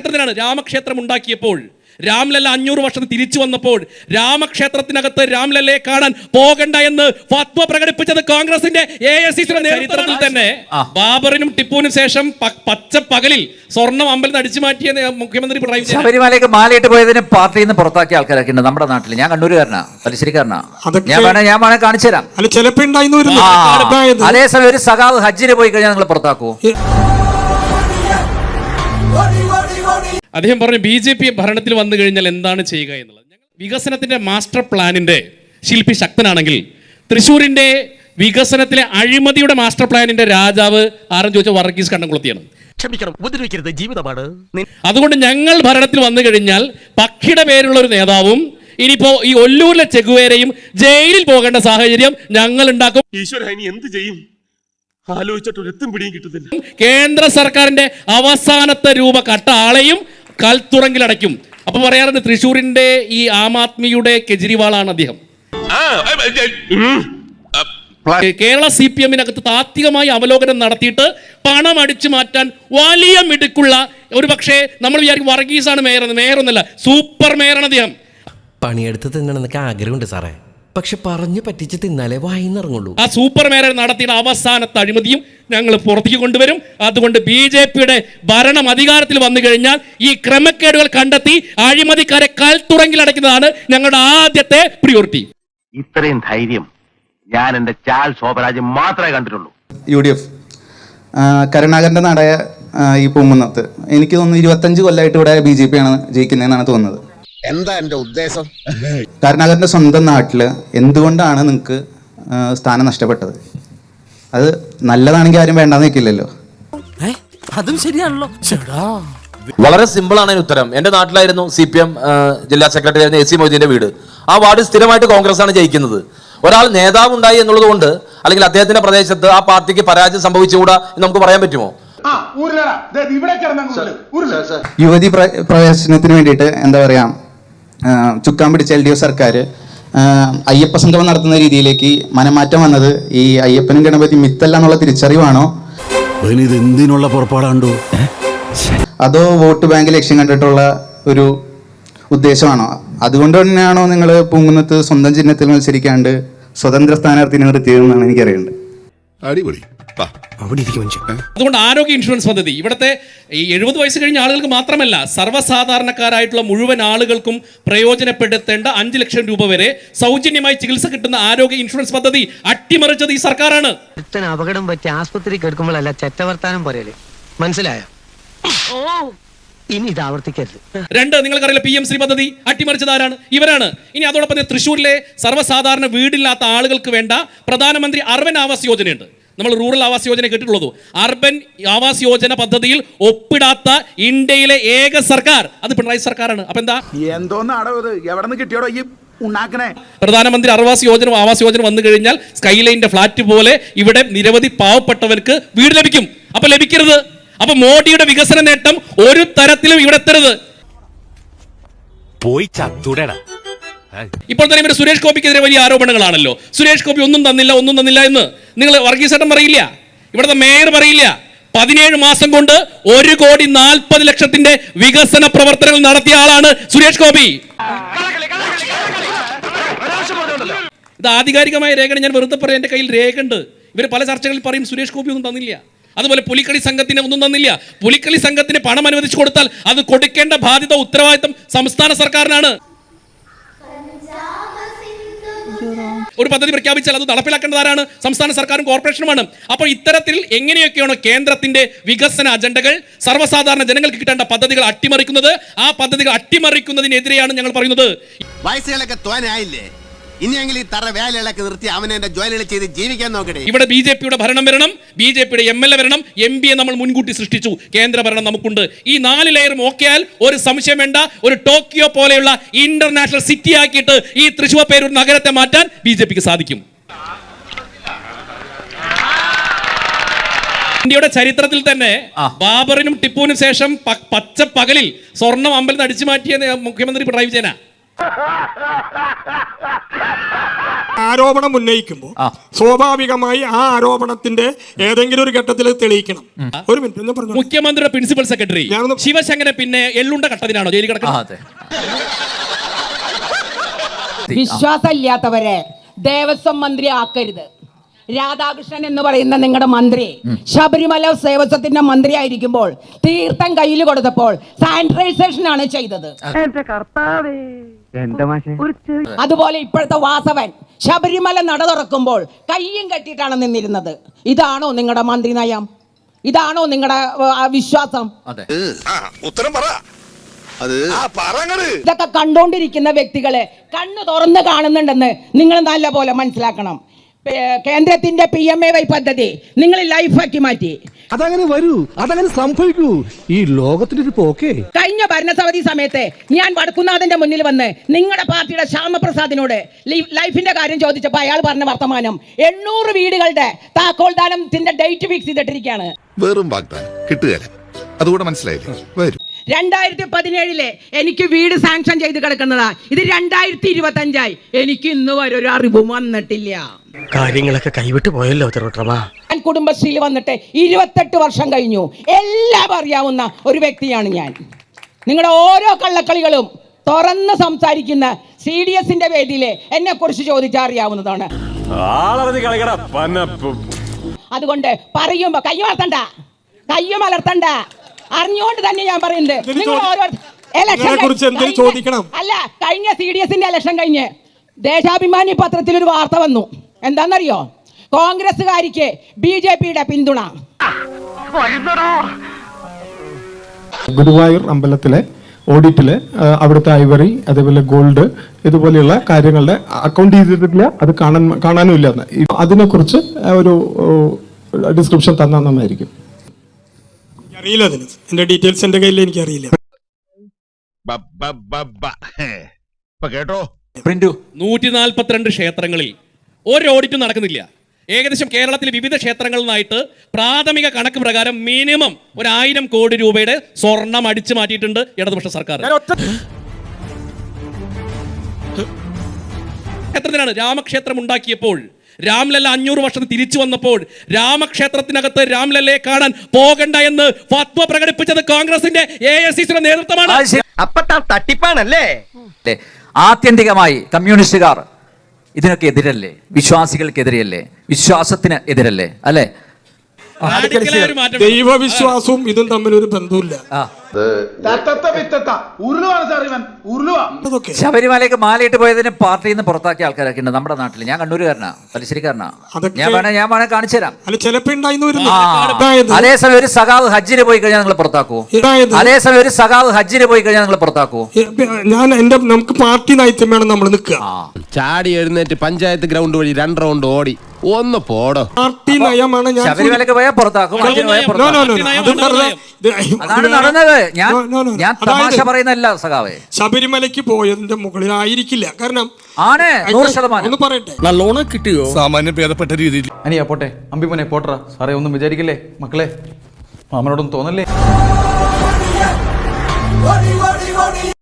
ഘട്ടത്തിലാണ് രാമക്ഷേത്രം ഉണ്ടാക്കിയപ്പോൾ, രാംലല്ല 500 വർഷം തിരിച്ചു വന്നപ്പോൾ രാമക്ഷേത്രത്തിനകത്ത് രാംലല്ലയെ കാണാൻ പോകണ്ട എന്ന് ഫത്വ പ്രകടിപ്പിച്ചത് കോൺഗ്രസിന്റെ AICC ചരിത്രത്തിൽ തന്നെ. ബാബറിനും ടിപ്പുവിനും ശേഷം പച്ചപ്പകലിൽ സ്വർണ്ണം അമ്പലത്തിൽ അടിച്ചു മാറ്റിയ മുഖ്യമന്ത്രി പിണറായി ശബരിമലയ്ക്ക് മാലയിട്ട് പോയതിന് പാർട്ടിയിൽ നിന്ന് പുറത്താക്കിയ ആൾക്കാരൊക്കെ ഉണ്ട് നമ്മുടെ നാട്ടിൽ. ഞാൻ കണ്ണൂരുകാരനാ, തലശ്ശേരിക്കാരനാ. ഞാൻ വേണേ കാണിച്ചു തരാം. അതേസമയം ഒരു സഖാവ് ഹജ്ജിന് പോയി കഴിഞ്ഞാൽ നിങ്ങൾ പുറത്താക്കുമോ? അദ്ദേഹം പറഞ്ഞു BJP ഭരണത്തിൽ വന്നു കഴിഞ്ഞാൽ എന്താണ് ചെയ്യുക എന്നുള്ളത്. വികസനത്തിന്റെ മാസ്റ്റർ പ്ലാനിന്റെ ശില്പി ശക്തനാണെങ്കിൽ തൃശ്ശൂരിന്റെ വികസനത്തിലെ അഴിമതിയുടെ മാസ്റ്റർ പ്ലാനിന്റെ രാജാവ് ആരെന്ന് ചോദിച്ചാൽ വർഗീസ് കണ്ണംകുളത്തിയാണ്. ക്ഷമിക്കണം, ഉപദ്രവിക്കരുത്, ജീവിതമാണ്. അതുകൊണ്ട് ഞങ്ങൾ ഭരണത്തിൽ വന്നു കഴിഞ്ഞാൽ പക്ഷിയുടെ പേരുള്ള ഒരു നേതാവും ഇനിയിപ്പോ ഈ ഒല്ലൂരിലെ ചെഗുവേരയും ജയിലിൽ പോകേണ്ട സാഹചര്യം ഞങ്ങൾ ഉണ്ടാക്കും. ഈശ്വര, ഇനി എന്ത് ചെയ്യും? ആലോചിച്ചിട്ടൊരെത്തും പിടിയും കിട്ടുന്നില്ല. കേന്ദ്ര സർക്കാരിന്റെ അവസാനത്തെ രൂപ കട്ട ആളെയും കൽത്തുറങ്കിലടയ്ക്കും. അപ്പൊ പറയാറുണ്ട് തൃശ്ശൂരിന്റെ ഈ ആം ആദ്മിയുടെ കെജ്രിവാളാണ് അദ്ദേഹം. കേരള CPM-നകത്ത് താത്വികമായി അവലോകനം നടത്തിയിട്ട് പണം അടിച്ചു മാറ്റാൻ വലിയ മിടുക്കുള്ള, ഒരു പക്ഷേ നമ്മൾ വിചാരിക്കും വർഗീസാണ് മേയറൊന്നല്ല, സൂപ്പർ മേയറാണ് അദ്ദേഹം. പണിയെടുത്ത് തിന്നണമെന്നൊക്കെ ആഗ്രഹമുണ്ട് സാറേ, പക്ഷെ പറഞ്ഞു പറ്റിച്ച് തിന്നാലേ വായിന്നിറങ്ങുള്ളൂ. ആ സൂപ്പർ മേയർ നടത്തിയ അവസാനത്തെ അഴിമതിയും ഞങ്ങൾ പുറത്തേക്ക് കൊണ്ടുവരും. അതുകൊണ്ട് BJP-യുടെ ഭരണം അധികാരത്തിൽ വന്നു കഴിഞ്ഞാൽ ഈ ക്രമക്കേടുകൾ കണ്ടെത്തി അഴിമതിക്കാരെ കൽത്തുറങ്കിൽ അടയ്ക്കുന്നതാണ് ഞങ്ങളുടെ ആദ്യത്തെ പ്രിയോറിറ്റി. ഇത്രയും ധൈര്യം ഞാൻ എന്റെ ചാൽ ശോഭരാജ് മാത്രമേ കണ്ടിട്ടുള്ളൂ. UDF കരുണാകരന്റെ നാടായ ഈ പൂങ്കുന്നത്ത് എനിക്ക് തോന്നുന്നു 25 കൊല്ലമായിട്ട് ഇവിടെ BJP ആണ് ജയിക്കുന്നതെന്നാണ് തോന്നുന്നത്. എന്താ എന്റെ ഉദ്ദേശം? കരുണാകരന്റെ സ്വന്തം നാട്ടില് എന്തുകൊണ്ടാണ് നിങ്ങൾക്ക് സ്ഥാനം നഷ്ടപ്പെട്ടത്? അത് നല്ലതാണെങ്കിൽ ആരും വേണ്ടാന്ന് വെക്കില്ലല്ലോ. അതും ശരിയാണല്ലോ. വളരെ സിമ്പിൾ ആണ് ഉത്തരം. എന്റെ നാട്ടിലായിരുന്നു CPM ജില്ലാ സെക്രട്ടറി ആയിരുന്നു AC മൊയ്തീന്റെ വീട്. ആ വാർഡ് സ്ഥിരമായിട്ട് കോൺഗ്രസ് ആണ് ജയിക്കുന്നത്. ഒരാൾ നേതാവ് ഉണ്ടായി എന്നുള്ളത് കൊണ്ട് അല്ലെങ്കിൽ അദ്ദേഹത്തിന്റെ പ്രദേശത്ത് ആ പാർട്ടിക്ക് പരാജയം സംഭവിച്ചുകൂടാ എന്ന് നമുക്ക് പറയാൻ പറ്റുമോ? യുവതി പ്രവേശനത്തിന് വേണ്ടിയിട്ട് എന്താ പറയാ, ചുക്കാൻ പിടിച്ച LDF സർക്കാർ അയ്യപ്പ സംഗമം നടത്തുന്ന രീതിയിലേക്ക് മനമാറ്റം വന്നത് ഈ അയ്യപ്പനും ഗണപതി മിത്തല്ല എന്നുള്ള തിരിച്ചറിവാണോ, എന്തിനുള്ള പുറപ്പാടാണ്ടോ, അതോ വോട്ട് ബാങ്ക് ലക്ഷ്യം കണ്ടിട്ടുള്ള ഒരു ഉദ്ദേശമാണോ? അതുകൊണ്ട് തന്നെയാണോ നിങ്ങൾ പൂങ്കുന്നത്ത് സ്വന്തം ചിഹ്നത്തിൽ മത്സരിക്കാണ്ട് സ്വതന്ത്ര സ്ഥാനാർത്ഥിനെ നിർത്തിയതെന്നാണ് എനിക്കറിയേണ്ടത്. അടിപൊളി. അതുകൊണ്ട് ആരോഗ്യ ഇൻഷുറൻസ് പദ്ധതി ഇവിടുത്തെ ഈ 70 വയസ്സ് കഴിഞ്ഞ ആളുകൾക്ക് മാത്രമല്ല, സർവ്വസാധാരണക്കാരായിട്ടുള്ള മുഴുവൻ ആളുകൾക്കും പ്രയോജനപ്പെടുത്തേണ്ട 5 ലക്ഷം രൂപ വരെ സൗജന്യമായി ചികിത്സ കിട്ടുന്ന ആരോഗ്യ ഇൻഷുറൻസ് പദ്ധതി അട്ടിമറിച്ചത് ഈ സർക്കാരാണ്. അപകടം പറ്റി ആസ്പത്രി കിടക്കുമ്പോഴല്ല ചെറ്റവർത്താനം പോരല്ലേ, മനസ്സിലായോ? ഇനി ഇത് ആവർത്തിക്കരുത്. 2, നിങ്ങൾക്കറിയില്ല PMC പദ്ധതി അട്ടിമറിച്ചത് ആരാണ്? ഇവരാണ്. ഇനി അതോടൊപ്പം തൃശ്ശൂരിലെ സർവ്വസാധാരണ വീടില്ലാത്ത ആളുകൾക്ക് വേണ്ട പ്രധാനമന്ത്രി അർബൻ ആവാസ് യോജനയുണ്ട്. നമ്മൾ റൂറൽ ആവാസ് യോജന കേട്ടിട്ടുള്ളൂ. അർബൻ ആവാസ് യോജന പദ്ധതിയിൽ ഒപ്പിടാത്ത ഇന്ത്യയിലെ ഏക സർക്കാർ അത് പിണറായി സർക്കാരാണ്. അപ്പൊ എന്താ പ്രധാനമന്ത്രി ആവാസ് യോജന വന്നു കഴിഞ്ഞാൽ സ്കൈലൈൻ്റെ ഫ്ലാറ്റ് പോലെ ഇവിടെ നിരവധി പാവപ്പെട്ടവർക്ക് വീട് ലഭിക്കും. അപ്പൊ ലഭിക്കരുത്. അപ്പൊ മോഡിയുടെ വികസന നേട്ടം ഒരു തരത്തിലും ഇവിടെ എത്തരുത്. പോയി ചത്തുടടാ. ഇപ്പോൾ തന്നെ ഇവിടെ സുരേഷ് ഗോപിക്കെതിരെ വലിയ ആരോപണങ്ങളാണല്ലോ. സുരേഷ് ഗോപി ഒന്നും തന്നില്ല എന്ന് നിങ്ങൾ വർഗീസേട്ടൻ പറയില്ല, ഇവിടുത്തെ മേയർ പറയില്ല. 17 മാസം കൊണ്ട് 1,40,00,000 വികസന പ്രവർത്തനങ്ങൾ നടത്തിയ ആളാണ് സുരേഷ് ഗോപി. ഇത് ആധികാരികമായ രേഖയാണ്, ഞാൻ വെറുതെ പറയാം. എൻ്റെ കയ്യിൽ രേഖയുണ്ട്. ഇവർ പല ചർച്ചകളിൽ പറയും സുരേഷ് ഗോപി ഒന്നും തന്നില്ല. അതുപോലെ പുലിക്കളി സംഘത്തിന് ഒന്നും തന്നില്ല. പുലിക്കളി സംഘത്തിന് പണം അനുവദിച്ചു കൊടുത്താൽ അത് കൊടുക്കേണ്ട ബാധ്യത ഉത്തരവാദിത്തം സംസ്ഥാന സർക്കാരിനാണ്. ഒരു പദ്ധതി പ്രഖ്യാപിച്ചാൽ അത് നടപ്പിലാക്കേണ്ടത് ആരാണ്? സംസ്ഥാന സർക്കാരും കോർപ്പറേഷനുമാണ്. അപ്പോൾ ഇത്തരത്തിൽ എങ്ങനെയൊക്കെയാണോ കേന്ദ്രത്തിന്റെ വികസന അജണ്ടകൾ സർവ്വസാധാരണ ജനങ്ങൾക്ക് കിട്ടേണ്ട പദ്ധതികൾ അട്ടിമറിക്കുന്നത്, ആ പദ്ധതികൾ അട്ടിമറിക്കുന്നതിനെതിരെയാണ് ഞങ്ങൾ പറയുന്നത്. വയസ്സുകളൊക്കെ തോനായില്ലേ, ഇനിയെങ്കിലും ഈ തറ വേലകളൊക്കെ നിർത്തി അവനെ എന്റെ ജോലികൾ ചെയ്ത് ജീവിക്കാൻ നോക്കട്ടെ. ഇവിടെ BJP-യുടെ ഭരണം വരണം, BJP-യുടെ MLA വരണം, MP നമ്മൾ മുൻകൂട്ടി സൃഷ്ടിച്ചു. കേന്ദ്ര ഭരണം നമുക്കുണ്ട്. ഈ 4 ലെയറും ഓക്കെയാൽ ഒരു സംശയം വേണ്ട, ഒരു ടോക്കിയോ പോലെയുള്ള ഇന്റർനാഷണൽ സിറ്റി ആക്കിയിട്ട് ഈ തൃശ്ശൂർ പേരൂർ നഗരത്തെ മാറ്റാൻ BJP-ക്ക് സാധിക്കും. ഇന്ത്യയുടെ ചരിത്രത്തിൽ തന്നെ ബാബറിനും ടിപ്പുവിനും ശേഷം പച്ചപ്പകലിൽ സ്വർണ്ണം അമ്പലത്തിൽ അടിച്ചു മാറ്റിയ മുഖ്യമന്ത്രി പിണറായി വിജയനാ. ആരോപണം ഉന്നയിക്കുമ്പോൾ സ്വാഭാവികമായി ആ ആരോപണത്തിന്റെ ഏതെങ്കിലും ഒരു ഘട്ടത്തിൽ തെളിയിക്കണം. ഒരു മിനിറ്റ് എന്ന് പറഞ്ഞു. മുഖ്യമന്ത്രിയുടെ പ്രിൻസിപ്പൽ സെക്രട്ടറി ശിവശങ്കരനെ പിന്നെ എള്ളുണ്ട കട്ടതിനാണോ ജയിലിൽ കിടക്കുന്നത്? വിശ്വാസമില്ലാത്തവരെ ദേവസ്വം മന്ത്രി ആക്കരുത്. രാധാകൃഷ്ണൻ എന്ന് പറയുന്ന നിങ്ങളുടെ മന്ത്രി ശബരിമല ദേവസ്വത്തിന്റെ മന്ത്രി ആയിരിക്കുമ്പോൾ തീർത്ഥം കയ്യിൽ കൊടുത്തപ്പോൾ സാനിറ്റൈസേഷൻ ആണ് ചെയ്തത്. അതുപോലെ ഇപ്പോഴത്തെ വാസവൻ ശബരിമല നട തുറക്കുമ്പോൾ കയ്യും കെട്ടിയിട്ടാണ് നിന്നിരുന്നത്. ഇതാണോ നിങ്ങളുടെ മന്ത്രി നയം? ഇതാണോ നിങ്ങളുടെ വിശ്വാസം? ഉത്തരം പറ. ഇതൊക്കെ കണ്ടോണ്ടിരിക്കുന്ന വ്യക്തികളെ കണ്ണു തുറന്ന് കാണുന്നുണ്ടെന്ന് നിങ്ങൾ നല്ല പോലെ മനസ്സിലാക്കണം. കേന്ദ്രത്തിന്റെ PMAY പദ്ധതി നിങ്ങൾ ലൈഫാക്കി മാറ്റി. അതങ്ങനെ വരൂ, അതങ്ങനെ സംഭവിക്കൂ. ഈ ലോകത്തിന്റെ ഒരു പോക്കേ. കഴിഞ്ഞ ഭരണസമിതി സമയത്ത് ഞാൻ വടക്കുന്നാഥന്റെ മുന്നിൽ വന്ന് നിങ്ങളുടെ പാർട്ടിയുടെ ശ്യാമപ്രസാദിനോട് ലൈഫിന്റെ കാര്യം ചോദിച്ചപ്പോൾ അയാൾ പറഞ്ഞ വർത്തമാനം 800 വീടുകളുടെ താക്കോൽദാനത്തിന്റെ ഡേറ്റ് ഫിക്സ് ചെയ്തിട്ടിരിക്കുകയാണ്. വെറും വാഗ്ദാനം കിട്ടുകയില്ല. അതുകൂടെ മനസ്സിലായില്ലേ? വരും. 2017 എനിക്ക് വീട് സാങ്ഷൻ ചെയ്ത് കിടക്കുന്നതാ. ഇത് 2025 എനിക്ക് ഇന്ന് വരെ ഒരു അറിവും വന്നിട്ടില്ല. കാര്യങ്ങളൊക്കെ കൈവിട്ട് പോയല്ലോ തിരുവട്ടമാ. ഞാൻ കുടുംബശ്രീയിൽ വന്നിട്ട് 28 വർഷം കഴിഞ്ഞു. എല്ലാം അറിയാവുന്ന ഒരു വ്യക്തിയാണ് ഞാൻ. നിങ്ങളുടെ ഓരോ കള്ളക്കളികളും തുറന്ന് സംസാരിക്കുന്ന CDSന്റെ വേദിയിലെ എന്നെ കുറിച്ച് ചോദിച്ചാൽ അറിയാവുന്നതാണ്. അതുകൊണ്ട് പറയുമ്പോ കയ്യുമലർത്തണ്ട. അറിഞ്ഞുകൊണ്ട് തന്നെ ഞാൻ പറയുന്നത്. നിങ്ങൾ ഓരോ അല്ല, കഴിഞ്ഞ CDSന്റെ ഇലക്ഷൻ കഴിഞ്ഞ് ദേശാഭിമാനി പത്രത്തിൽ ഒരു വാർത്ത വന്നു. എന്താണെന്നറിയോ? കോൺഗ്രസ്സുകാരിക്ക് BJPയുടെ പിന്തുണ. ഗുരുവായൂർ അമ്പലത്തിലെ ഓഡിറ്റില് അവിടുത്തെ ഐവറി അതേപോലെ ഗോൾഡ് ഇതുപോലെയുള്ള കാര്യങ്ങളുടെ അക്കൗണ്ട് ചെയ്തിട്ടില്ല, അത് കാണാനും ഇല്ല. അതിനെക്കുറിച്ച് ഒരു ഡിസ്ക്രിപ്ഷൻ തന്നാൽ നന്നായിരിക്കും. അറിയില്ല, അതിന് എന്റെ ഡീറ്റെയിൽസ് എന്റെ കയ്യിൽ എനിക്കറിയില്ല. കേട്ടോ, 142 ക്ഷേത്രങ്ങളിൽ ഒരു ഓഡിറ്റും നടക്കുന്നില്ല. ഏകദേശം കേരളത്തിലെ വിവിധ ക്ഷേത്രങ്ങളിൽ നിന്നായിട്ട് പ്രാഥമിക കണക്ക് പ്രകാരം മിനിമം 1000 കോടി രൂപയുടെ സ്വർണം അടിച്ചു മാറ്റിയിട്ടുണ്ട് ഇടതുപക്ഷ സർക്കാർ. ക്ഷേത്രത്തിനാണ് രാമക്ഷേത്രം ഉണ്ടാക്കിയപ്പോൾ രാംലല്ല 500 വർഷം തിരിച്ചു വന്നപ്പോൾ രാമക്ഷേത്രത്തിനകത്ത് രാംലല്ലയെ കാണാൻ പോകണ്ട എന്ന് ഫത്വ പ്രകടിപ്പിച്ചത് കോൺഗ്രസിന്റെ AICCയുടെ നേതൃത്വമാണ്. തട്ടിപ്പാണല്ലേ? ആത്യന്തികമായി കമ്മ്യൂണിസ്റ്റുകാർ ഇതിനൊക്കെ എതിരല്ലേ? വിശ്വാസികൾക്കെതിരെയല്ലേ? വിശ്വാസത്തിന് എതിരല്ലേ? അല്ലേ? ദൈവവിശ്വാസവും ഇതും തമ്മിലൊരു ബന്ധമില്ല. ശബരിമലയ്ക്ക് മാലയിട്ട് പോയതിന് പാർട്ടിയിൽ നിന്ന് പുറത്താക്കിയ ആൾക്കാരൊക്കെ ഉണ്ട് നമ്മുടെ നാട്ടിൽ. ഞാൻ കണ്ണൂരുകാരനാ, തലശ്ശേരിക്കാരനാ. ഞാൻ വേണേ കാണിച്ചു തരാം. അതേസമയം ഒരു സഖാവ് ഹജ്ജിന് പോയി കഴിഞ്ഞാൽ നിങ്ങൾ പുറത്താക്കുവോ? അതേസമയം ഒരു സഖാവ് ഹജ്ജിന് പോയി കഴിഞ്ഞാൽ നിങ്ങൾ പുറത്താക്കുവോ? നമുക്ക് പാർട്ടി നയത്തിൽ വേണം നമ്മൾ നിൽക്കുക. ചാടി എഴുന്നേറ്റ് പഞ്ചായത്ത് ഗ്രൗണ്ട് വഴി 2 റൗണ്ട് ഓടി ഒന്ന് പോടോ. പാർട്ടി നയമാണ്. ശബരിമലയ്ക്ക് പോയാൽ പുറത്താക്കും, അതാണ് നടന്നത്. ഞാൻ തമാശ പറയുന്നല്ല സഖാവേ. ശബരിമലയ്ക്ക് പോയതിന്റെ മുകളിലായിരിക്കില്ല. കാരണം ആണ് 100%. ഒന്ന് പറയട്ടെ, നല്ലോണം കിട്ടിയോ? സാമാന്യം ഭേദപ്പെട്ട രീതിയിൽ. അനിയാ പോട്ടെ, അമ്പിമനെ പോട്ടറ സാറേ, ഒന്നും വിചാരിക്കില്ലേ മക്കളെ, മാമനോടൊന്നും തോന്നല്ലേ?